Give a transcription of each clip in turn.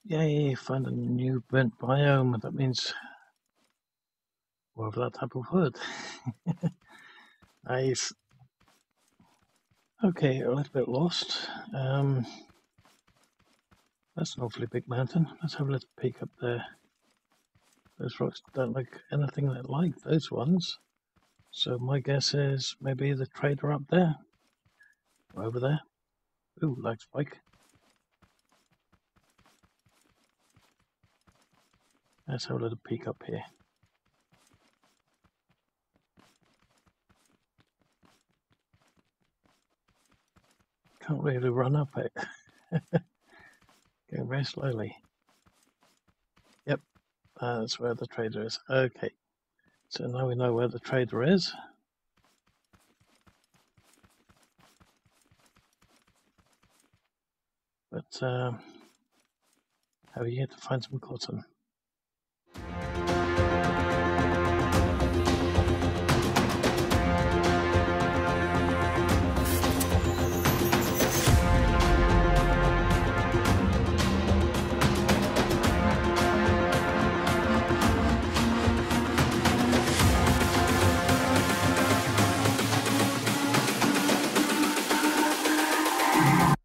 Yay, find a new burnt biome. That means more of that type of wood. Nice. Okay, a little bit lost. That's an awfully big mountain. Let's have a little peek up there. Those rocks don't look anything like those ones. So my guess is maybe the trader up there. Or over there. Ooh, like spike. Let's have a little peek up here. Can't really run up it. Going very slowly. Yep, that's where the trader is. Okay, so now we know where the trader is. But how are you here to find some cotton?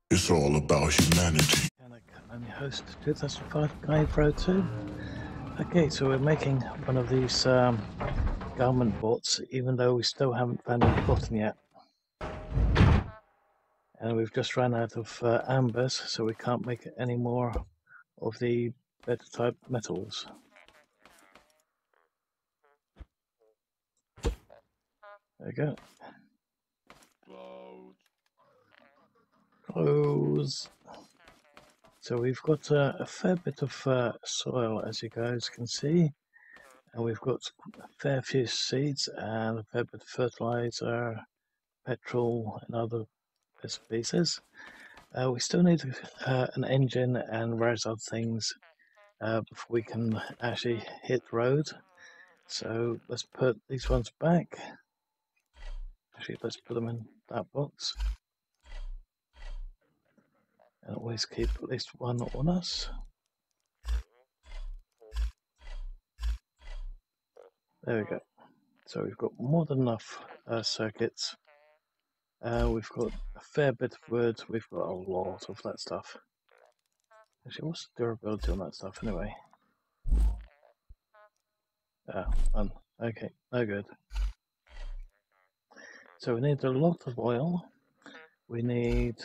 It's all about humanity. I'm your host, 2005 Guy Pro 2. Okay, so we're making one of these garment bots, even though we still haven't found any cotton yet. And we've just run out of Embers, so we can't make any more of the better type metals. There we go. Close. So we've got a fair bit of soil, as you guys can see, and we've got a fair few seeds and a fair bit of fertilizer, petrol, and other bits and pieces. We still need an engine and various other things before we can actually hit the road. So let's put these ones back. Actually, let's put them in that box. And always keep at least one on us. There we go. So we've got more than enough circuits. We've got a fair bit of wood. We've got a lot of that stuff. Actually, what's the durability on that stuff anyway? One. Okay, no good. So we need a lot of oil. We need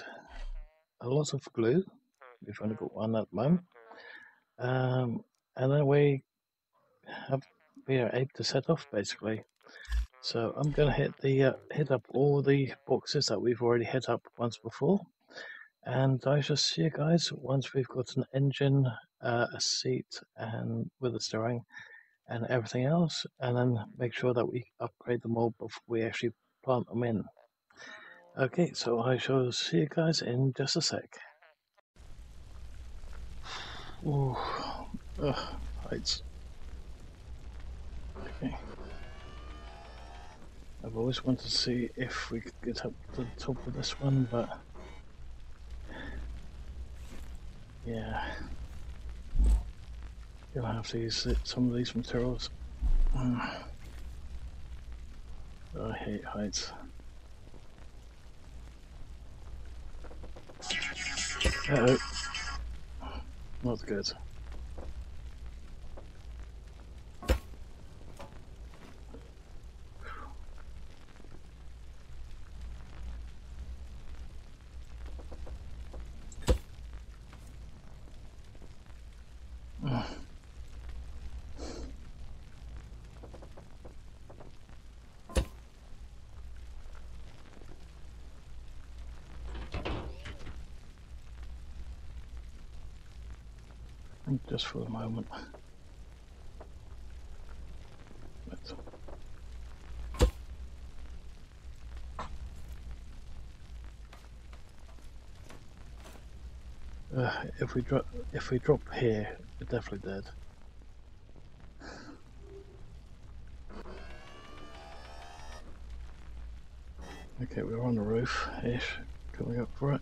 a lot of glue. We've only got one at the moment. And then we are able to set off basically. So I'm going to hit up all the boxes that we've already hit up once before, and I shall see you guys once we've got an engine, a seat, and with a steering, and everything else, and then make sure that we upgrade them all before we actually plant them in. Okay, so I shall see you guys in just a sec. Oh, heights. Okay. I've always wanted to see if we could get up to the top of this one, but yeah, you'll have to use some of these materials. I hate heights. Uh-oh. Not good. Just for the moment. If we drop here, we're definitely dead. Okay, we're on the roof-ish, coming up for it.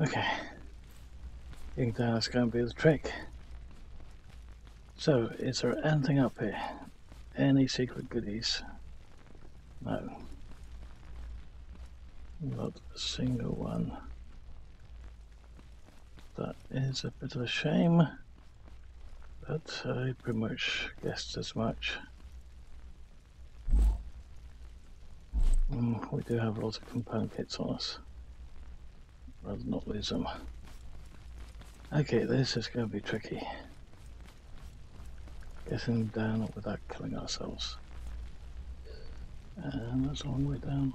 Okay, getting down is going to be the trick. So, is there anything up here? Any secret goodies? No. Not a single one. That is a bit of a shame, but I pretty much guessed as much. We do have lots of component kits on us. Rather not lose them. Okay, this is going to be tricky. Getting down without killing ourselves. And that's a long way down.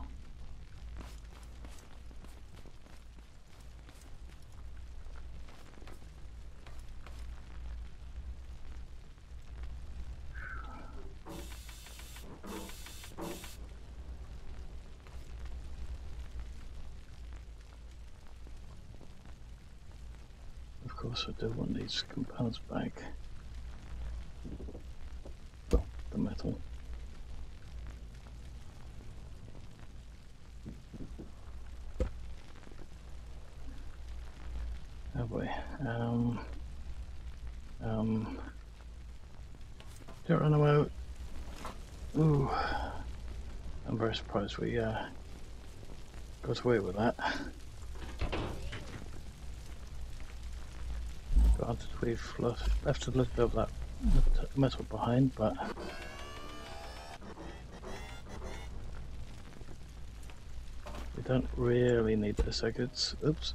Of course, I do want these components back. Well, the metal. Oh boy. Geronimo. Ooh. I'm very surprised we got away with that. Granted, we've left a little bit of that metal behind, but we don't really need the circuits. Oops.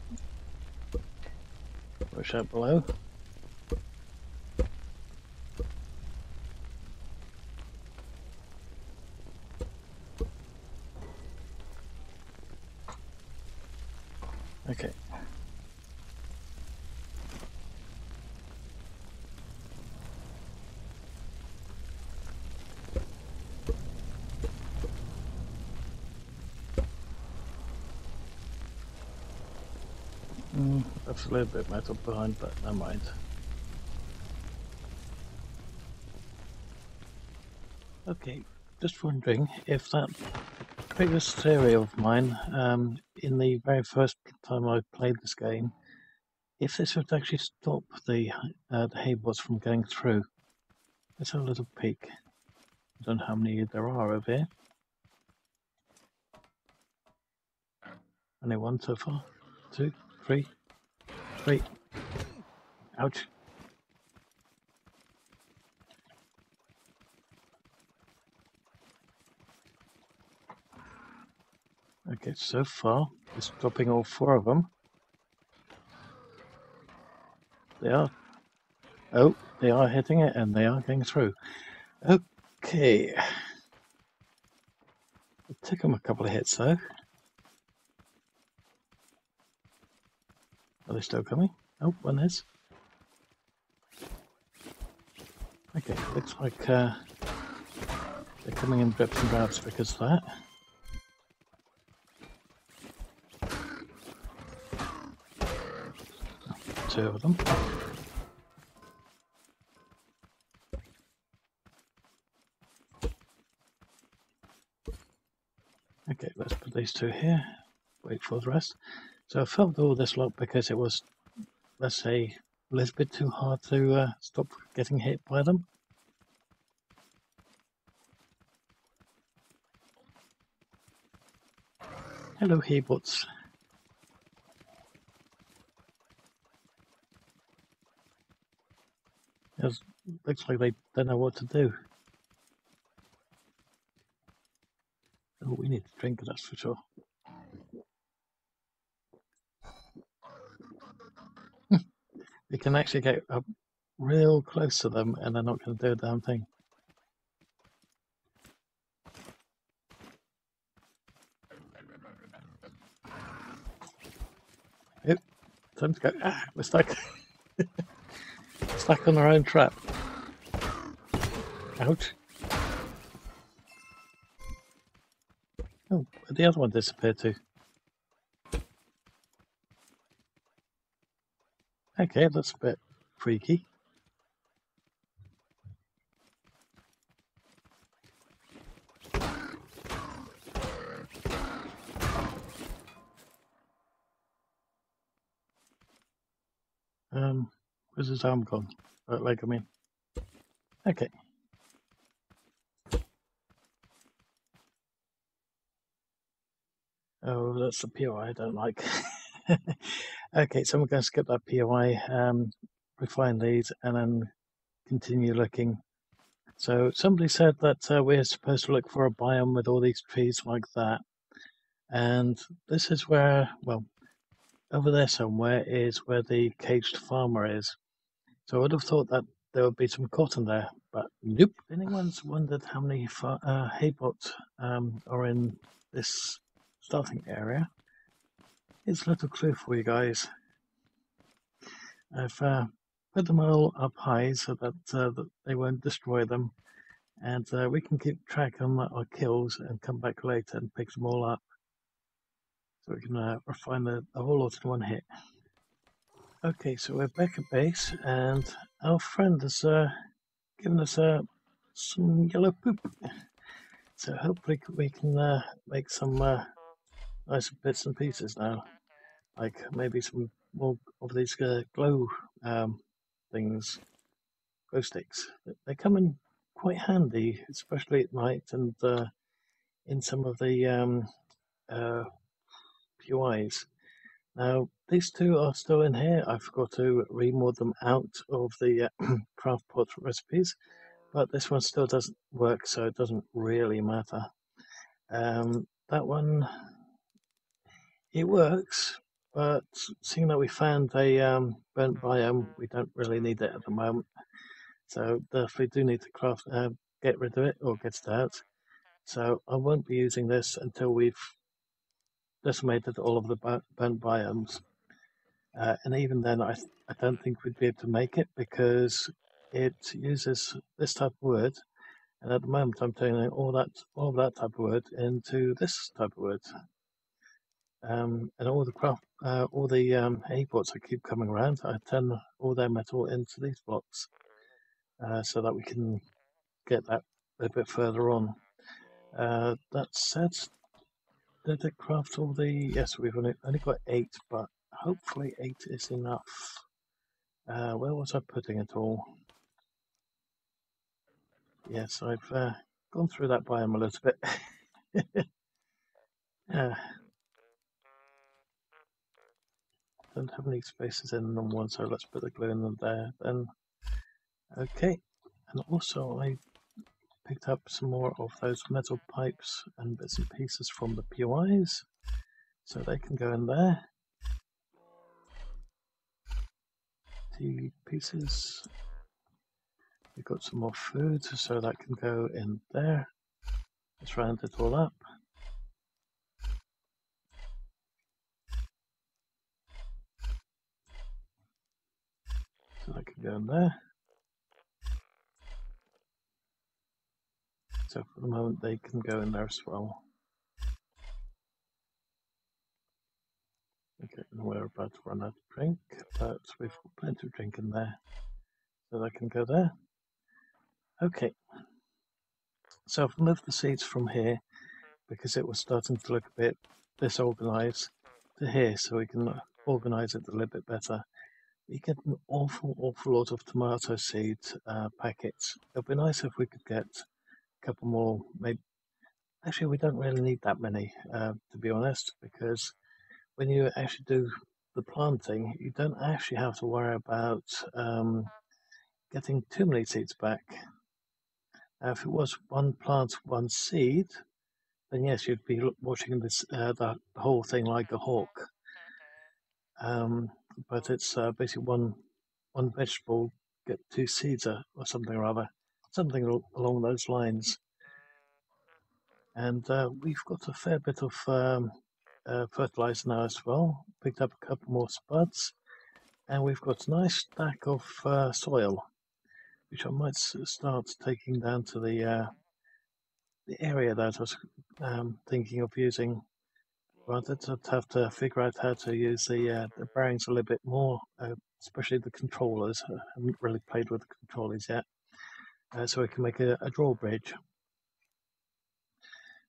Push out below. Okay. That's a little bit metal behind, but never mind. Okay, just wondering if that previous theory of mine, in the very first time I played this game, if this would actually stop the haybots from going through. Let's have a little peek. I don't know how many there are over here. Only one so far. 2, 3, 3. Ouch. Okay, so far it's stopping all 4 of them. They are. Oh, they are hitting it and they are going through. Okay. It took them a couple of hits though. Are they still coming? Oh, one is. Okay, looks like they're coming in drips and drabs because of that. Oh, 2 of them. Okay, let's put these 2 here. Wait for the rest. So I filled all this lot because it was, let's say, a little bit too hard to stop getting hit by them. Hello, haybots. It looks like they don't know what to do. Oh, we need to drink, that's for sure. You can actually get up real close to them and they're not going to do a damn thing. Yep, time to go. Ah, we're stuck. Stuck on our own trap. Ouch. Oh, the other one disappeared too. Okay, that's a bit freaky. Where's his arm gone? Leg, I mean. Okay. Oh, that's the POI I don't like. Okay, so we're going to skip that POI, refine these, and then continue looking. So somebody said that we're supposed to look for a biome with all these trees like that. And this is where, well, over there somewhere is where the caged farmer is. So I would have thought that there would be some cotton there, but nope. If anyone's wondered how many haybots are in this starting area, here's a little clue for you guys. I've put them all up high so that they won't destroy them, and we can keep track on our kills and come back later and pick them all up, so we can refine the whole lot in one hit. Okay, so we're back at base, and our friend has given us some yellow poop. So hopefully we can make some nice bits and pieces now, like maybe some more of these glow things, glow sticks. They come in quite handy, especially at night and in some of the POIs. Now, these two are still in here. I forgot to remod them out of the craft pot recipes, but this one still doesn't work, so it doesn't really matter. That one, it works, but seeing that we found a burnt biome, we don't really need it at the moment. So definitely do need to craft, get rid of it or get it out. So I won't be using this until we've decimated all of the burnt biomes. And even then, I don't think we'd be able to make it because it uses this type of wood. And at the moment, I'm turning all of that type of wood into this type of wood. And all the hay-pots that keep coming around, I turn all their metal into these blocks, so that we can get that a bit further on. That said, did it craft all the? Yes, we've only got 8, but hopefully 8 is enough. Where was I putting it all? Yes, I've gone through that biome a little bit. Don't have any spaces in them one, so let's put the glue in them there then. Okay, and also I picked up some more of those metal pipes and bits and pieces from the POIs, so they can go in there. 2 pieces. We've got some more food, so that can go in there. Let's round it all up. So that can go in there. So for the moment they can go in there as well. Okay, and we're about to run out of drink, but we've got plenty of drink in there. So that can go there. Okay. So I've moved the seats from here because it was starting to look a bit disorganized to here, so we can organize it a little bit better. You get an awful lot of tomato seed packets. It'd be nice if we could get a couple more. Maybe actually, we don't really need that many, to be honest, because when you actually do the planting, you don't actually have to worry about getting too many seeds back. If it was one plant, one seed, then yes, you'd be watching this the whole thing like a hawk. But it's basically one vegetable get 2 seeds or something or other, something along those lines. And we've got a fair bit of fertilizer now as well. Picked up a couple more spuds, and we've got a nice stack of soil, which I might start taking down to the area that I was thinking of using. Granted, I'd have to figure out how to use the bearings a little bit more, especially the controllers. I haven't really played with the controllers yet, so we can make a drawbridge.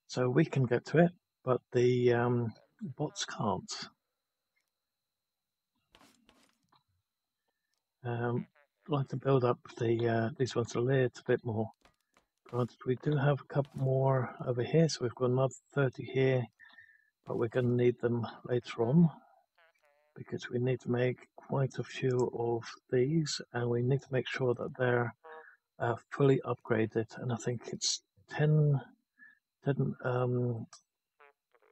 So we can get to it, but the bots can't. I'd like to build up these ones a little bit more. Granted, we do have a couple more over here, so we've got another 30 here, but we're going to need them later on because we need to make quite a few of these, and we need to make sure that they're fully upgraded. And I think it's 10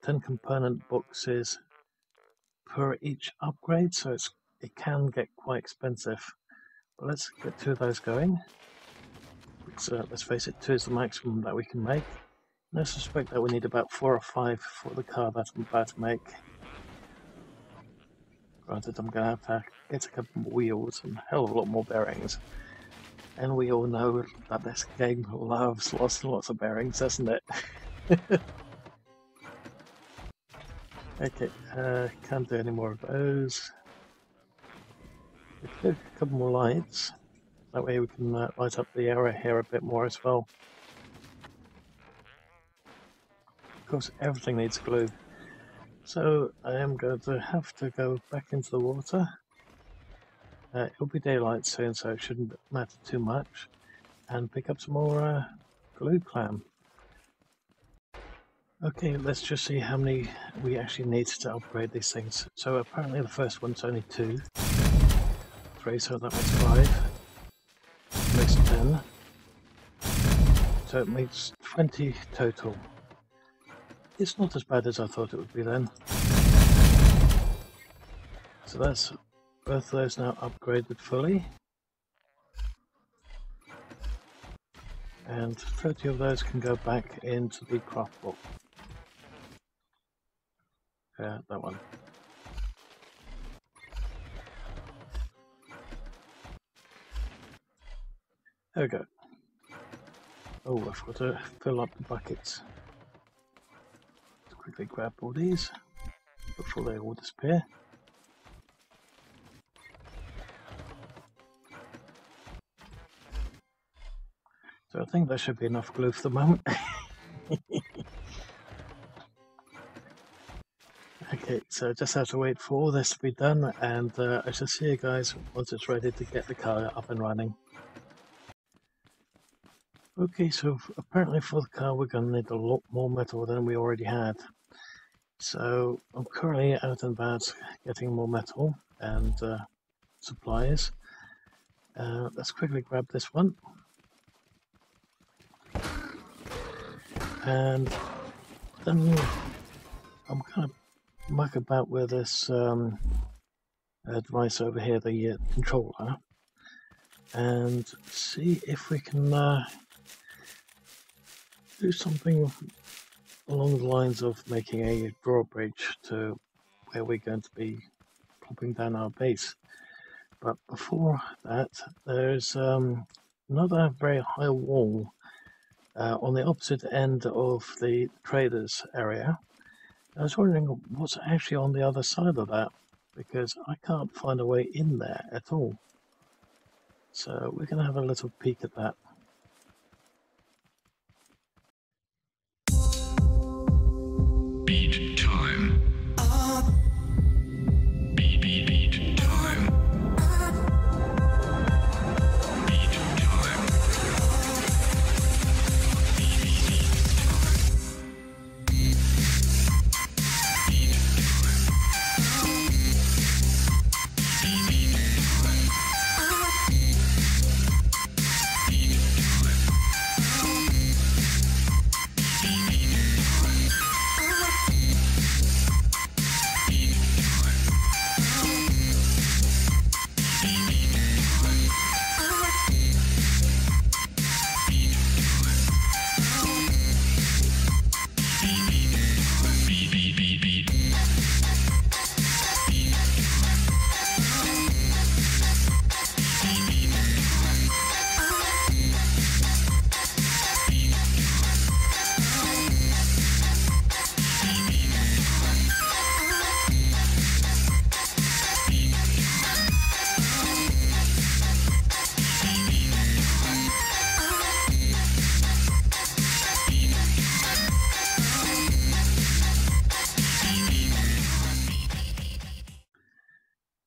component boxes per each upgrade, so it can get quite expensive. But let's get 2 of those going. Let's face it, 2 is the maximum that we can make. And I suspect that we need about 4 or 5 for the car that I'm about to make. Granted, I'm going to have to get a couple more wheels and a hell of a lot more bearings. And we all know that this game loves lots and lots of bearings, doesn't it? Okay, can't do any more of those. Let's do a couple more lights. That way we can light up the area here a bit more as well. Of course, everything needs glue. So I am going to have to go back into the water. It'll be daylight soon, so it shouldn't matter too much. And pick up some more glue clam. Okay, let's just see how many we actually need to upgrade these things. So apparently the first one's only 2. 3, so that makes 5. Makes 10. So it makes 20 total. It's not as bad as I thought it would be then. So that's both of those now upgraded fully. And 30 of those can go back into the craft book. That one. There we go. Oh, I've got to fill up the buckets. Let's quickly grab all these before they all disappear. So I think that should be enough glue for the moment. Okay, so just have to wait for all this to be done, and I shall see you guys once it's ready to get the car up and running. Okay, so apparently for the car we're going to need a lot more metal than we already had. So I'm currently out and about getting more metal and supplies. Let's quickly grab this one. And then I'm kind of muck about with this device over here, the controller, and see if we can do something along the lines of making a drawbridge to where we're going to be plopping down our base. But before that, there's another very high wall on the opposite end of the traders area. I was wondering what's actually on the other side of that, because I can't find a way in there at all. So we're going to have a little peek at that. Beat time. Beat time. Beat time.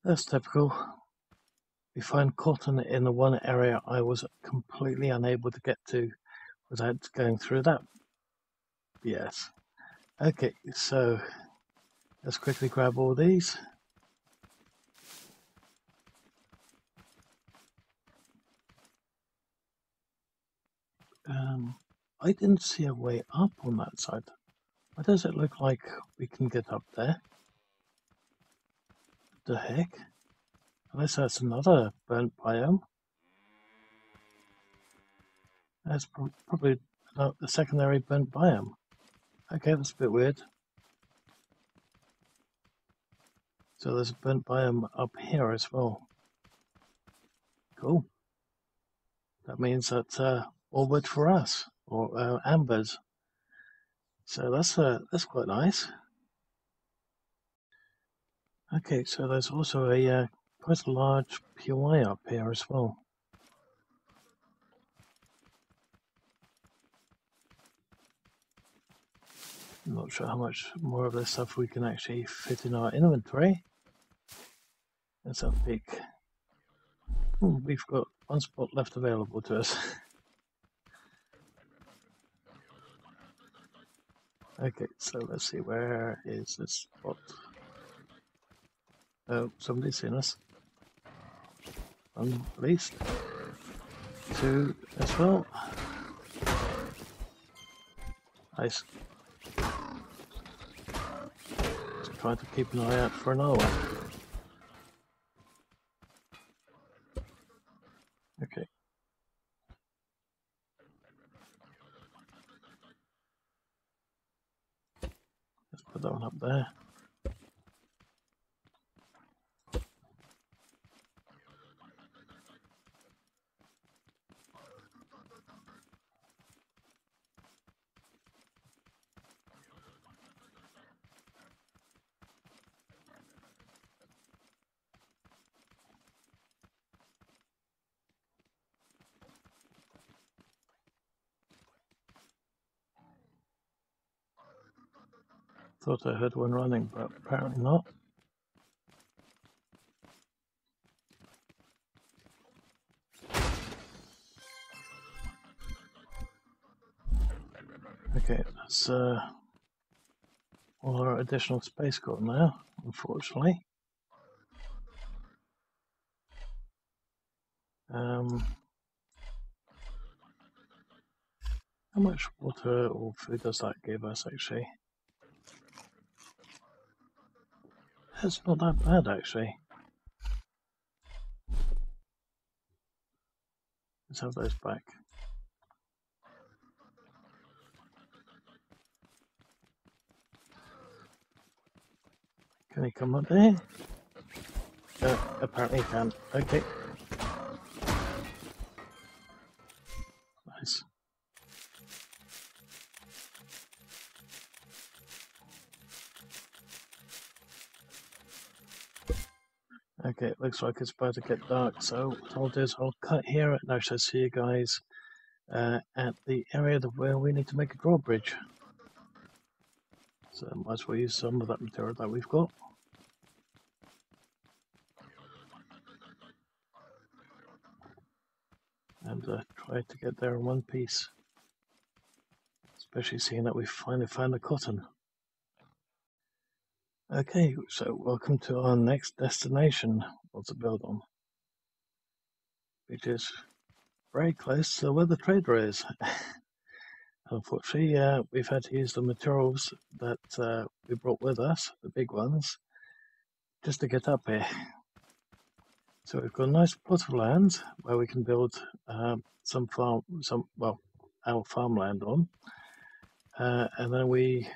That's typical. we find cotton in the one area I was completely unable to get to without going through that. Yes. Okay, so let's quickly grab all these. I didn't see a way up on that side. Why does it look like we can get up there? What the heck? Unless that's another burnt biome. That's probably a secondary burnt biome. Okay, that's a bit weird. So there's a burnt biome up here as well. Cool. That means that all wood for us, or Embers. So that's quite nice. Okay, so there's also a quite a large POI up here as well. I'm not sure how much more of this stuff we can actually fit in our inventory. Let's have a peek. We've got one spot left available to us. Okay, so let's see, where is this spot? Oh, somebody's seen us. One at least. Two as well. Nice. Just trying to keep an eye out for another one. Okay. Let's put that one up there. Thought I heard one running, but apparently not. Okay, that's all our additional space gone now, unfortunately. How much water or food does that give us, actually? It's not that bad, actually. Let's have those back. Can he come up there? Apparently he can. Okay. Nice. Okay, it looks like it's about to get dark, so what I'll do is I'll cut here and I shall see you guys at the area where we need to make a drawbridge. So might as well use some of that material that we've got. And try to get there in one piece. Especially seeing that we finally found the cotton. Okay, so welcome to our next destination to build on, which is very close to where the trader is. Unfortunately, we've had to use the materials that we brought with us, the big ones, just to get up here. So we've got a nice plot of land where we can build our farmland on, and then we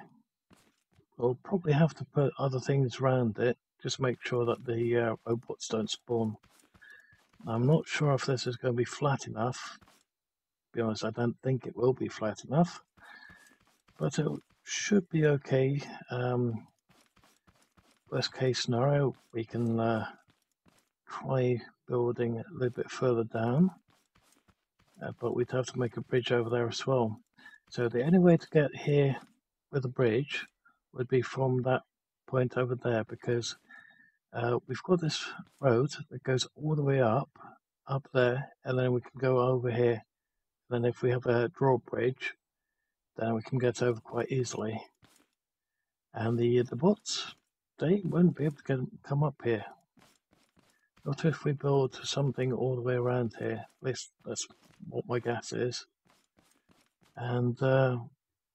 will probably have to put other things around it, just make sure that the robots don't spawn. I'm not sure if this is going to be flat enough. To be honest, I don't think it will be flat enough, but it should be okay. Worst case scenario, we can try building a little bit further down, but we'd have to make a bridge over there as well. So the only way to get here with a bridge would be from that point over there, because We've got this road that goes all the way up there, and then we can go over here. And then if we have a drawbridge, then we can get over quite easily. And the bots, they won't be able to come up here. Not if we build something all the way around here. At least that's what my guess is. And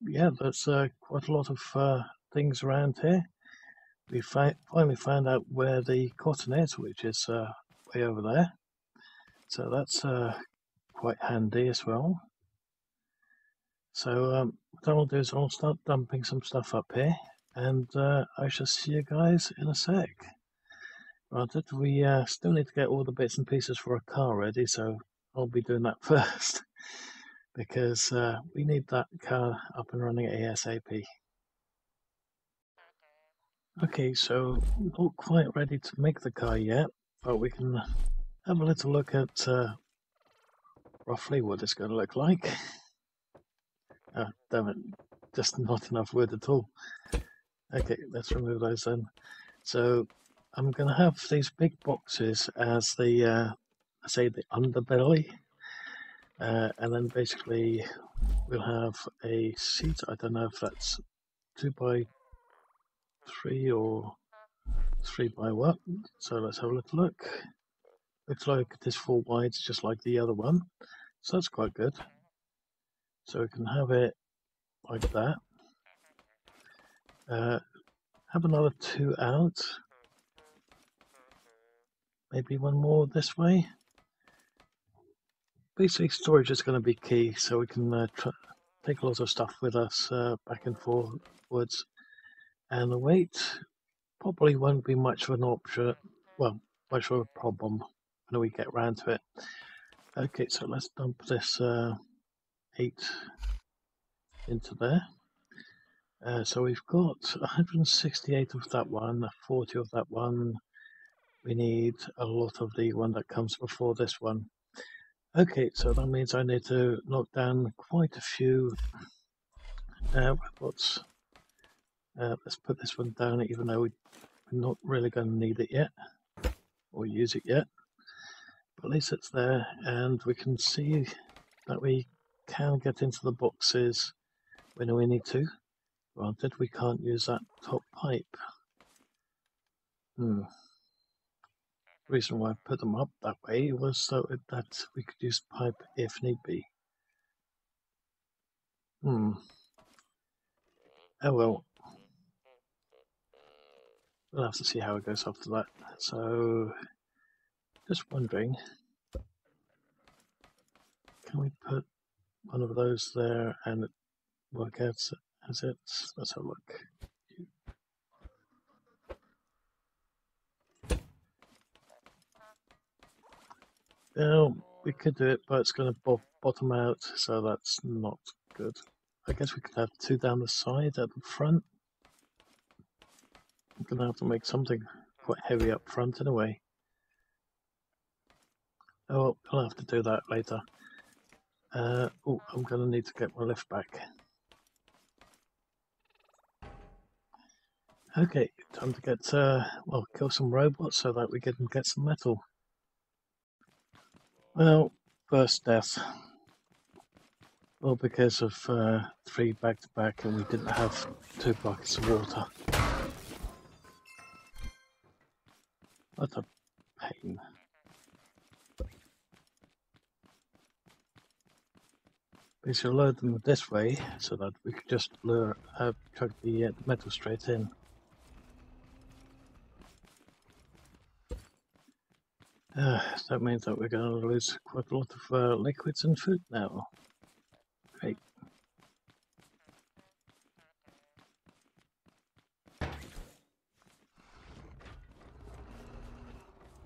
yeah, there's quite a lot of things around here. We finally found out where the cotton is, which is way over there. So that's quite handy as well. So what I'll do is I'll start dumping some stuff up here, and I shall see you guys in a sec. Granted, we still need to get all the bits and pieces for a car ready, so I'll be doing that first, because we need that car up and running ASAP. Okay, so not quite ready to make the car yet, but we can have a little look at roughly what it's going to look like. Damn it, just not enough wood at all. Okay, let's remove those then. So I'm going to have these big boxes as the, I say, the underbelly, and then basically we'll have a seat. I don't know if that's 2 by 3 or 3 by what. So let's have a little look. Looks like it is 4 wide, just like the other one. So that's quite good. So we can have it like that. Have another 2 out. Maybe one more this way. Basically, storage is going to be key, so we can take a lot of stuff with us back and forwards. And the weight probably won't be much of an option, well, much of a problem when we get around to it. Okay, so let's dump this 8 into there. So we've got 168 of that one, 40 of that one. We need a lot of the one that comes before this one. Okay, so that means I need to knock down quite a few robots. Let's put this one down, even though we're not really going to need it yet, or use it yet. But at least it's there, and we can see that we can get into the boxes when we need to. Granted, we can't use that top pipe. The reason why I put them up that way was so that we could use pipe if need be. Oh well. We'll have to see how it goes after that. So, just wondering, can we put one of those there and work out as it? Let's have a look. Well, we could do it, but it's going to bottom out, so that's not good. I guess we could have 2 down the side at the front. I'm going to have to make something quite heavy up front in a way. Oh, I'll have to do that later. Oh, I'm going to need to get my lift back. Okay, time to get, well, kill some robots so that we can get some metal. Well, first death. Well, because of 3 back-to-back and we didn't have 2 buckets of water. What a pain. We should load them this way so that we could just chuck the metal straight in. That means that we're going to lose quite a lot of liquids and food now. Great.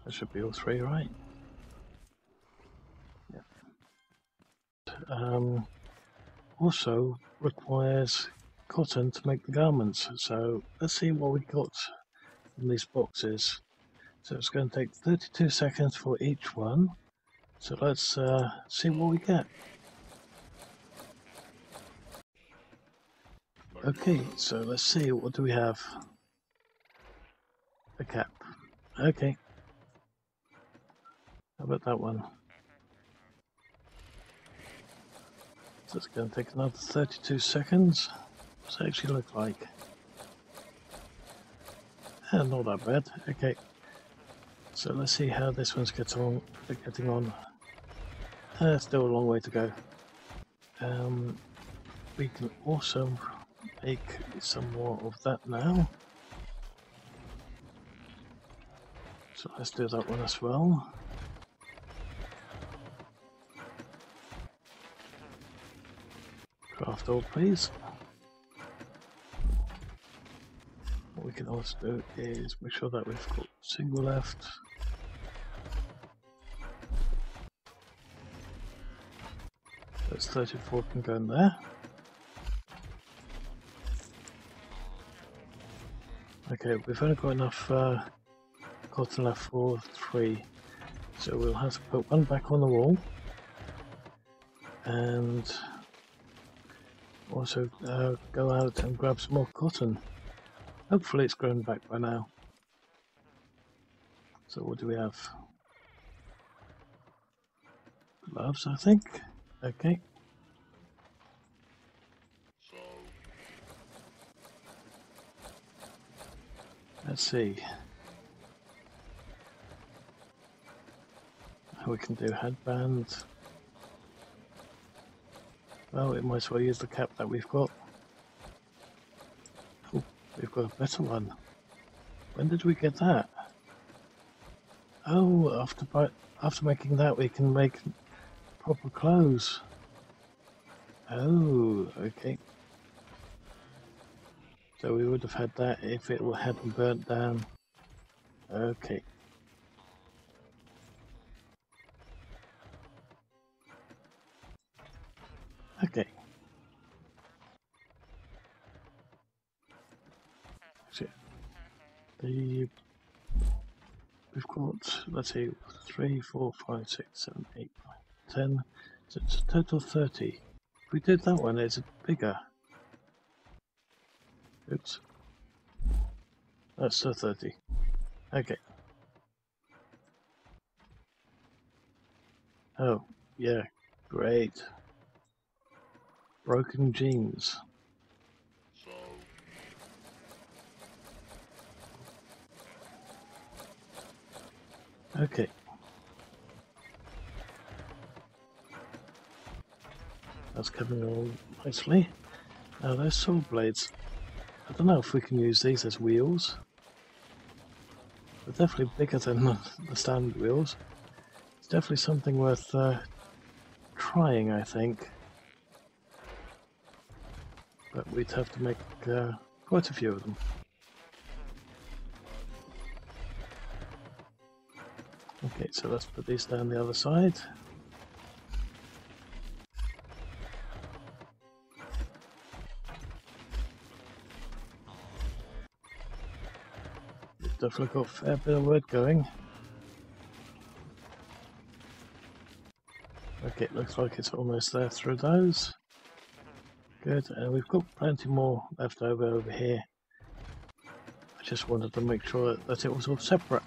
That should be all 3, right? Yeah. Also requires cotton to make the garments. So let's see what we got from these boxes. So it's going to take 32 seconds for each one. So let's see what we get. Okay, so let's see, what do we have? A cap. Okay. How about that one? So it's going to take another 32 seconds. What's it actually look like? Not that bad. Okay. So let's see how this one's getting on. Still a long way to go. We can also make some more of that now. So let's do that one as well. Craft all, please. What we can also do is make sure that we've got single left. That's 34 can go in there. Okay, we've only got enough cotton left for 3, so we'll have to put one back on the wall and also go out and grab some more cotton. Hopefully it's grown back by now. So what do we have? Gloves, I think. Okay. Let's see. We can do headband. Well, we might as well use the cap that we've got. Oh, we've got a better one. When did we get that? Oh, after making that we can make proper clothes. Oh, okay. So we would have had that if it hadn't burnt down. Okay. Okay. So we've got, let's see, 3, 4, 5, 6, 7, 8, 9, 10. So it's a total 30. If we did that one, it's bigger. Oops. That's still 30. Okay. Oh, yeah, great. Broken jeans. Okay. That's coming along nicely. Now those saw blades. I don't know if we can use these as wheels. They're definitely bigger than the standard wheels. It's definitely something worth trying, I think. But we'd have to make quite a few of them. Okay, so let's put these down the other side. We've definitely got a fair bit of wood going. Okay, it looks like it's almost there through those. Good, and we've got plenty more left over here. I just wanted to make sure that it was all separate.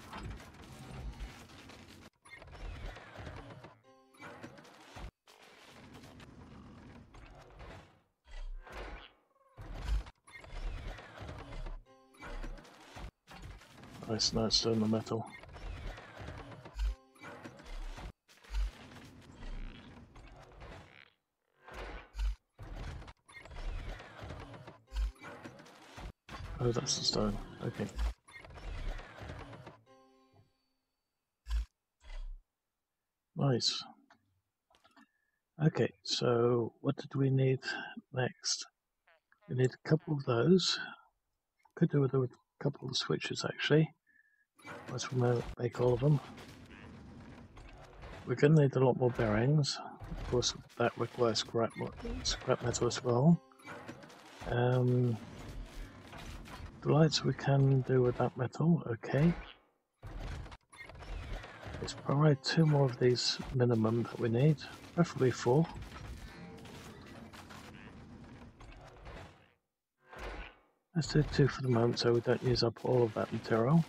Nice, nice stone the metal. Oh, that's the stone. Okay. Nice. Okay, so what did we need next? We need a couple of those. Could do with a couple of switches actually. Let's make all of them. We're going to need a lot more bearings. Of course, that requires scrap metal as well. The lights we can do with that metal, okay. It's probably 2 more of these minimum that we need, preferably 4. Let's do 2 for the moment so we don't use up all of that material.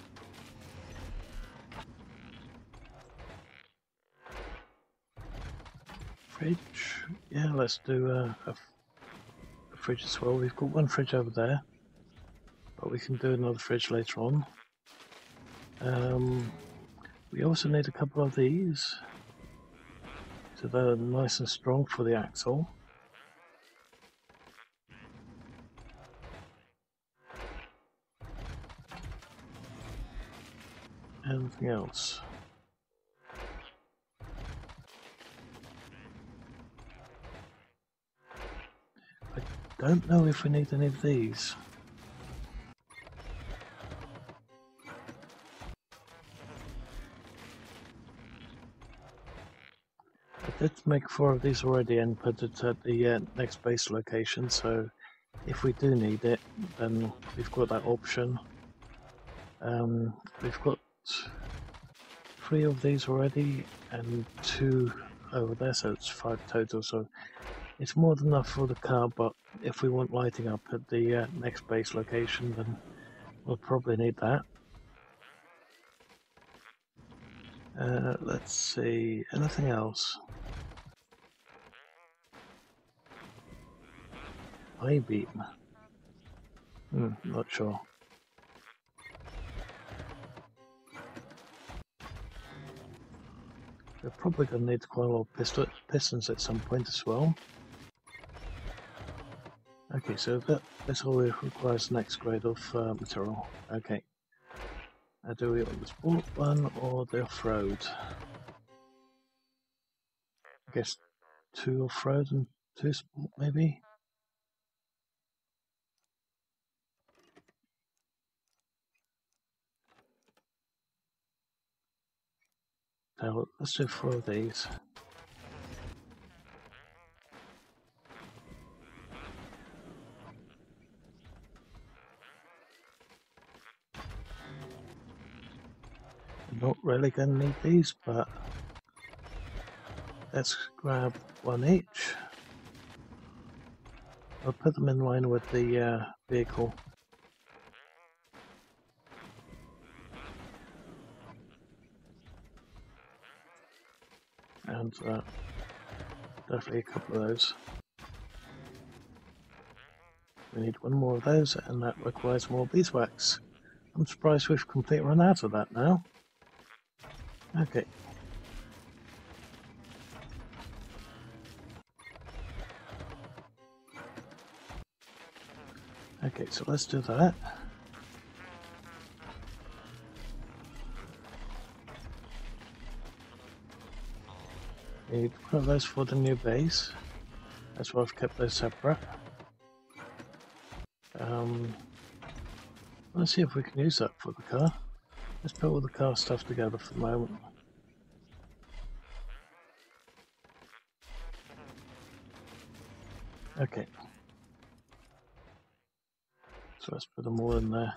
fridge. Yeah, let's do a fridge as well. We've got one fridge over there, but we can do another fridge later on. We also need a couple of these, so they're nice and strong for the axle. Anything else? I don't know if we need any of these. I did make 4 of these already and put it at the next base location, so if we do need it, then we've got that option. We've got 3 of these already and 2 over there, so it's 5 total, so it's more than enough for the car, but if we want lighting up at the next base location, then we'll probably need that. Let's see, anything else? I-beam. Not sure. We're probably going to need quite a lot of pistons at some point as well. Okay, so this all requires the next grade of material. Okay. Do we want the sport one or the off-road? I guess 2 off-road and 2 sport maybe? So let's do 4 of these. I'm not really going to need these, but let's grab 1 each. I'll put them in line with the vehicle. And definitely a couple of those. We need 1 more of those, and that requires more beeswax. I'm surprised we've completely run out of that now. Okay. Okay, so let's do that. Need 1 of those for the new base. That's why I've kept those separate. Let's see if we can use that for the car. Let's put all the car stuff together for the moment. Okay. So let's put them all in there.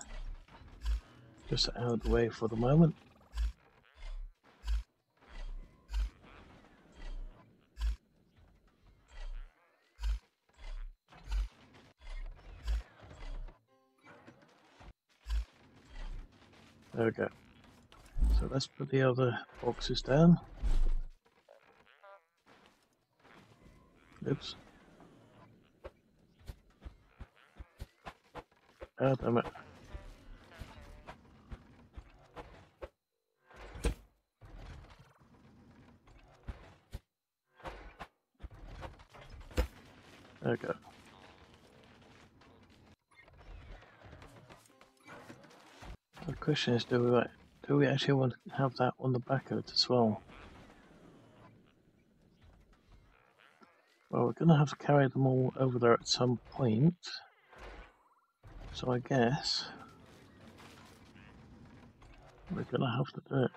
Just out of the way for the moment. There we go. So let's put the other boxes down. Oops. Oh, damn it. There we go. The question is, do we actually want to have that on the back of it as well? Well, we're going to have to carry them all over there at some point. So I guess we're going to have to do it.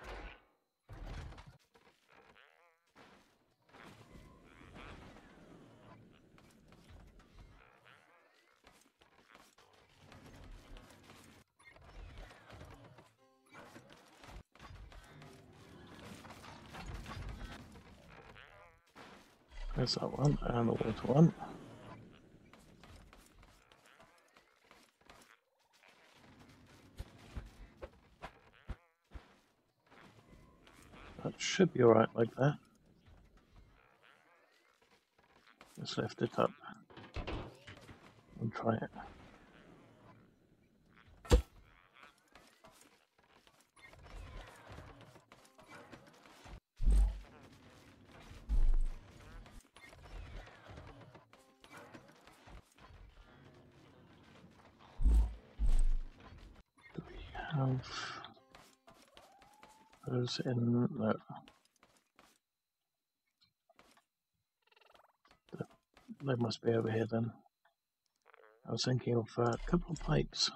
There's that one, and the water one. That should be alright like that. Let's lift it up and try it. Do we have those in? No. They must be over here then. I was thinking of a couple of pipes.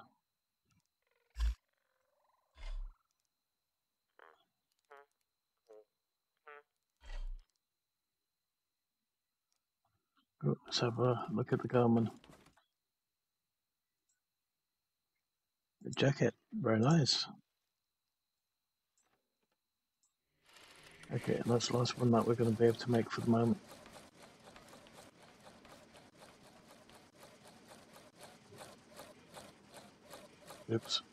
Oh, let's have a look at the garment. The jacket, very nice. Okay, and that's the last one that we're going to be able to make for the moment. Oops.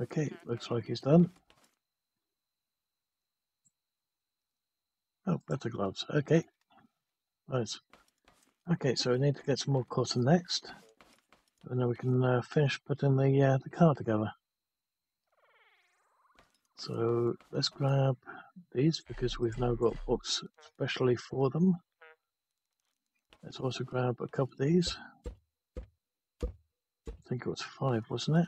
Okay, looks like he's done. Oh, better gloves. Okay, nice. Okay, so we need to get some more cotton next, and then we can finish putting the car together. So let's grab these because we've now got books specially for them. Let's also grab a couple of these. I think it was 5, wasn't it?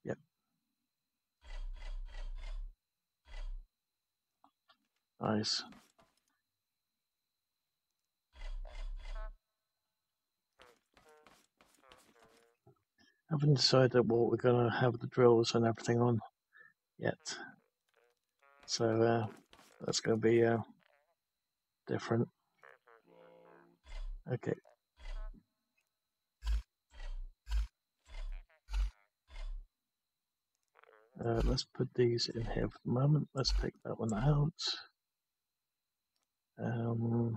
Yep. Nice. Haven't decided what we're going to have the drills and everything on yet. So that's going to be different. Okay. Let's put these in here for the moment. Let's take that one out. We're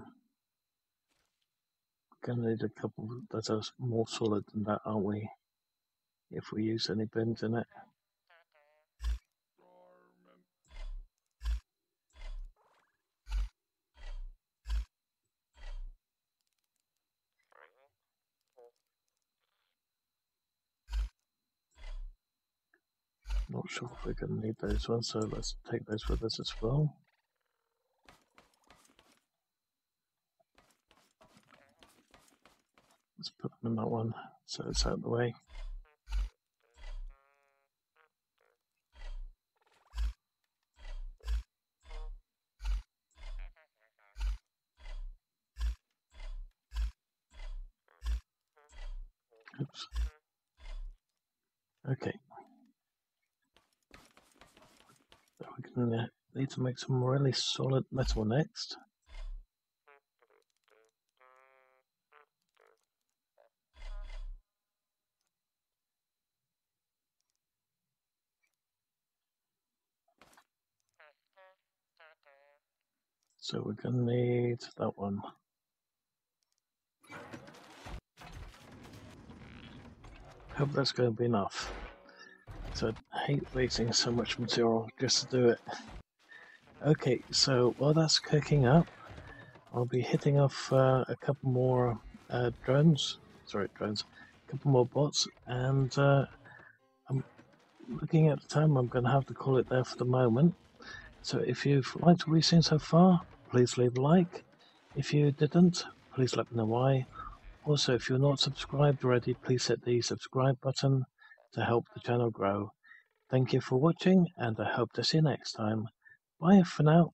going to need a couple that are more solid than that, aren't we? If we use any bins in it. Not sure if we're going to need those ones, so let's take those with us as well. Let's put them in that one so it's out of the way. Oops. Okay. So we're going to need to make some really solid metal next. So we're going to need that one. Hope that's going to be enough. So I hate wasting so much material just to do it. Okay, so while that's cooking up, I'll be hitting off a couple more drones. A couple more bots, and I'm looking at the time. I'm going to have to call it there for the moment. So if you've liked what we've seen so far, please leave a like. If you didn't, please let me know why. Also, if you're not subscribed already, please hit the subscribe button to help the channel grow. Thank you for watching, and I hope to see you next time. Bye for now.